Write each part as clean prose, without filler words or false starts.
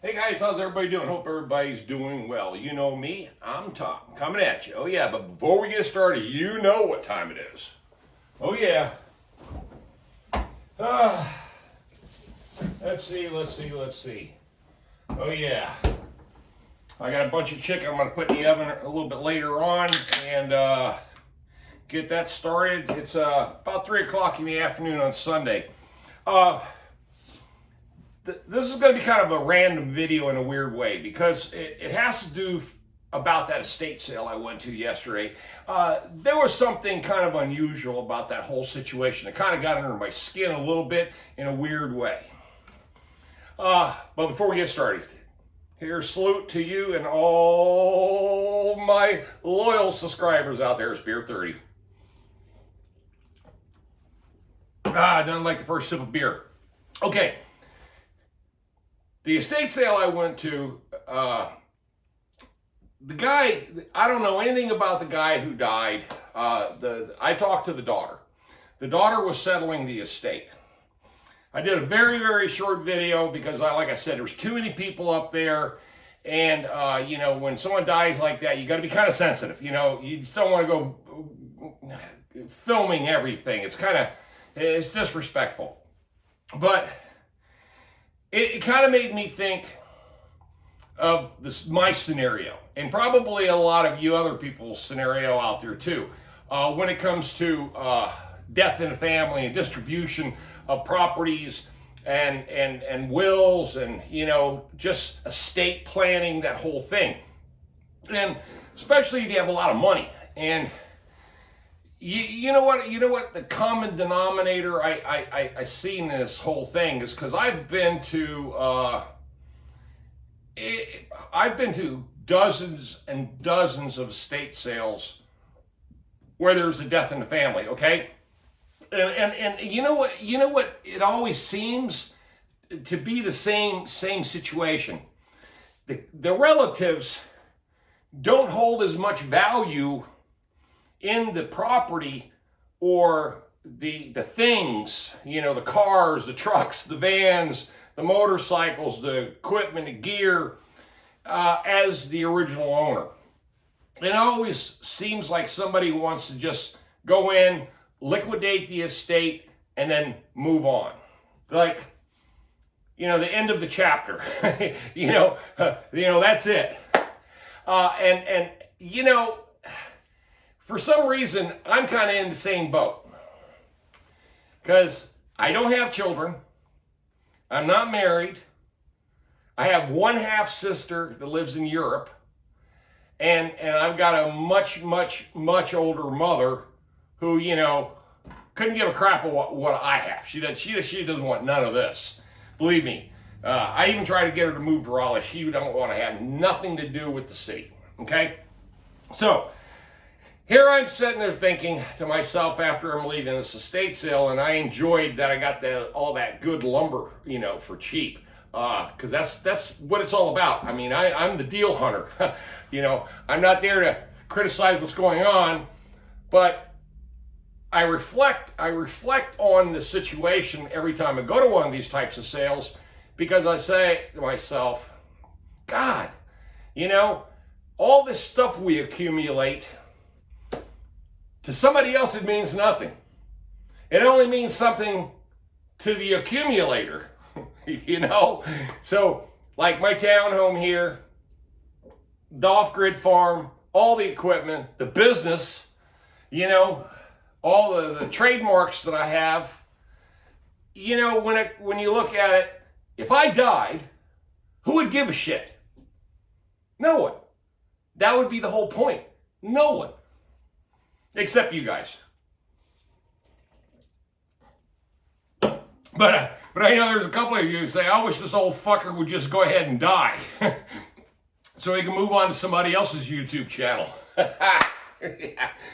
Hey guys, how's everybody doing? Hope everybody's doing well. You know me, I'm Tom, coming at you. Oh yeah, but before we get started, you know what time it is. Oh yeah. Let's see. Oh yeah. I got a bunch of chicken I'm gonna put in the oven a little bit later on and get that started. It's about 3 o'clock in the afternoon on Sunday. This is going to be kind of a random video in a weird way because it has to do about that estate sale I went to yesterday. There was something kind of unusual about that whole situation. It kind of got under my skin a little bit in a weird way. But before we get started, here's salute to you and all my loyal subscribers out there. It's Beer 30. Nothing like the first sip of beer. Okay. The estate sale I went to, the guy, I don't know anything about the guy who died. I talked to the daughter. The daughter was settling the estate. I did a very, very short video because, like I said, there's too many people up there. And, when someone dies like that, you got to be kind of sensitive. You just don't want to go filming everything. It's disrespectful. But it kind of made me think of my scenario, and probably a lot of you other people's scenario out there too, when it comes to death in the family and distribution of properties and wills and just estate planning, that whole thing. And especially if you have a lot of money. And you know what the common denominator I see in this whole thing is, because I've been to dozens and dozens of estate sales where there's a death in the family, okay? And you know what it always seems to be the same situation. The relatives don't hold as much value in the property or the things, the cars, the trucks, the vans, the motorcycles, the equipment, the gear, as the original owner. It always seems like somebody wants to just go in, liquidate the estate, and then move on. Like, the end of the chapter. That's it. For some reason, I'm kind of in the same boat. Because I don't have children. I'm not married. I have one half sister that lives in Europe. And I've got a much, much, much older mother who, couldn't give a crap of what I have. She doesn't want none of this. Believe me. I even tried to get her to move to Raleigh. She don't want to have nothing to do with the city. Okay? So here I'm sitting there thinking to myself after I'm leaving this estate sale, and I enjoyed that I got all that good lumber, for cheap, because that's what it's all about. I mean, I'm the deal hunter. I'm not there to criticize what's going on, but I reflect on the situation every time I go to one of these types of sales, because I say to myself, God, all this stuff we accumulate, to somebody else, it means nothing. It only means something to the accumulator, So, like my townhome here, the off-grid farm, all the equipment, the business, all the trademarks that I have, when you look at it, if I died, who would give a shit? No one. That would be the whole point. No one. Except you guys. But I know there's a couple of you who say, I wish this old fucker would just go ahead and die so he can move on to somebody else's YouTube channel.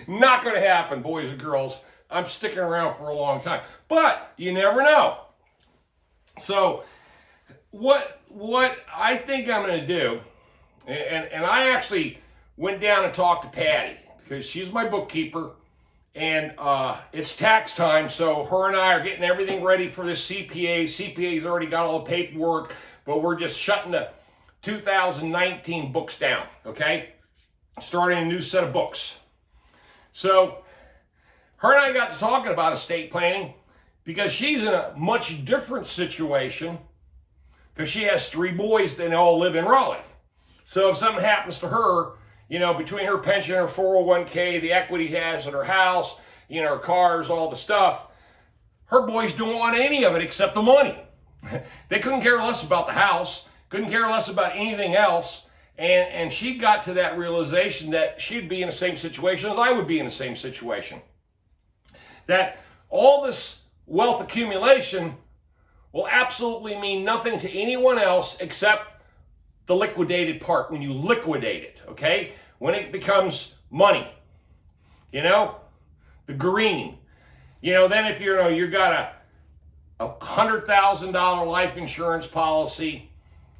Not going to happen, boys and girls. I'm sticking around for a long time. But you never know. So what I think I'm going to do, and I actually went down and talked to Patty, because she's my bookkeeper, and it's tax time, so her and I are getting everything ready for the CPA. CPA's already got all the paperwork, but we're just shutting the 2019 books down, okay? Starting a new set of books. So her and I got to talking about estate planning because she's in a much different situation because she has 3 boys that all live in Raleigh. So if something happens to her, between her pension, her 401k, the equity she has in her house, her cars, all the stuff, her boys don't want any of it except the money. They couldn't care less about the house, couldn't care less about anything else. And she got to that realization that she'd be in the same situation as I would be in the same situation. That all this wealth accumulation will absolutely mean nothing to anyone else except the liquidated part, when you liquidate it, okay? When it becomes money, the green. Then if you got a $100,000 life insurance policy,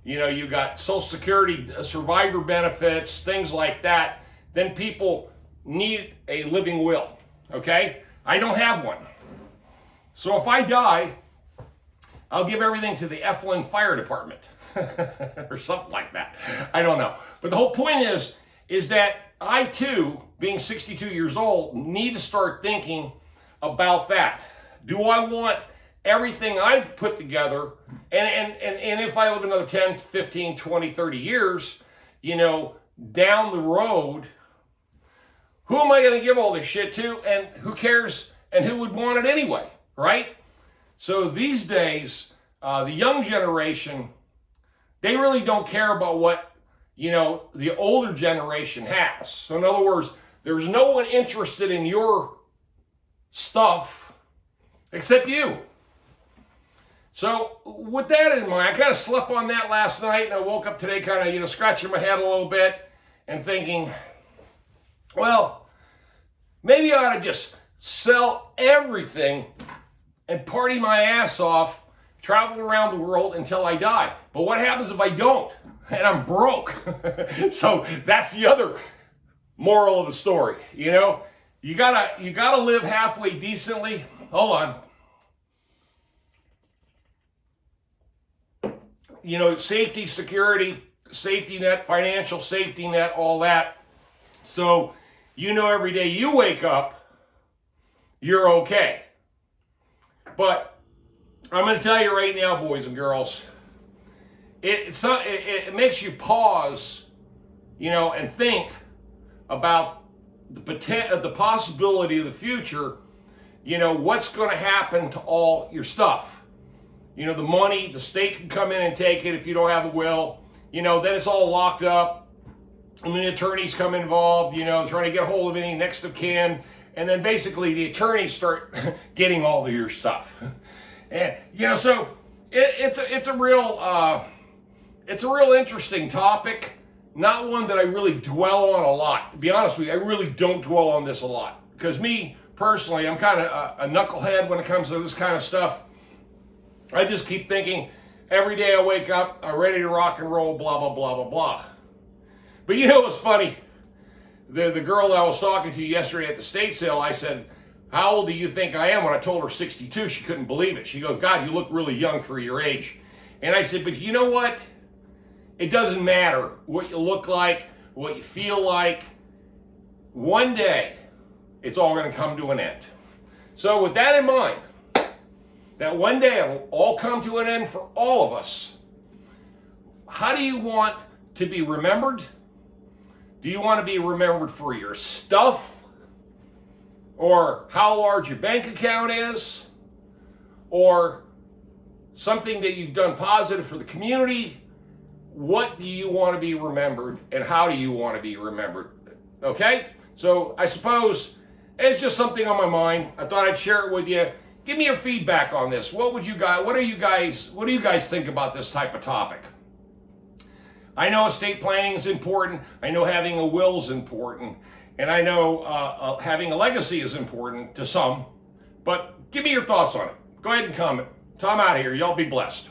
you got Social Security, survivor benefits, things like that, then people need a living will, okay? I don't have one. So if I die, I'll give everything to the Eflin Fire Department or something like that. I don't know. But the whole point is that I too, being 62 years old, need to start thinking about that. Do I want everything I've put together, and if I live another 10, 15, 20, 30 years, down the road, who am I going to give all this shit to, and who cares, and who would want it anyway, right? So these days, the young generation, they really don't care about what, the older generation has. So in other words, there's no one interested in your stuff except you. So with that in mind, I kind of slept on that last night, and I woke up today kind of, scratching my head a little bit and thinking, well, maybe I ought to just sell everything and party my ass off, travel around the world until I die. But what happens if I don't? And I'm broke. So that's the other moral of the story. You gotta live halfway decently. Hold on. Safety, security, safety net, financial safety net, all that. So, every day you wake up, you're okay. But I'm going to tell you right now, boys and girls, it makes you pause, and think about the possibility of the future. What's going to happen to all your stuff. The money, the state can come in and take it if you don't have a will. Then it's all locked up. And the attorneys come involved, trying to get a hold of any next of kin. And then basically the attorneys start getting all of your stuff. And, so it's a real interesting topic. Not one that I really dwell on a lot. To be honest with you, I really don't dwell on this a lot. Because me, personally, I'm kind of a knucklehead when it comes to this kind of stuff. I just keep thinking, every day I wake up, I'm ready to rock and roll, blah, blah, blah, blah, blah. But what's funny? The girl that I was talking to yesterday at the estate sale, I said, how old do you think I am? When I told her 62, she couldn't believe it. She goes, God, you look really young for your age. And I said, but you know what? It doesn't matter what you look like, what you feel like. One day, it's all going to come to an end. So with that in mind, that one day it'll all come to an end for all of us. How do you want to be remembered? Do you want to be remembered for your stuff? Or how large your bank account is? Or something that you've done positive for the community? What do you want to be remembered, and how do you want to be remembered? Okay? So I suppose it's just something on my mind. I thought I'd share it with you. Give me your feedback on this. What do you guys think about this type of topic? I know estate planning is important. I know having a will is important. And I know having a legacy is important to some. But give me your thoughts on it. Go ahead and comment. Tom out of here. Y'all be blessed.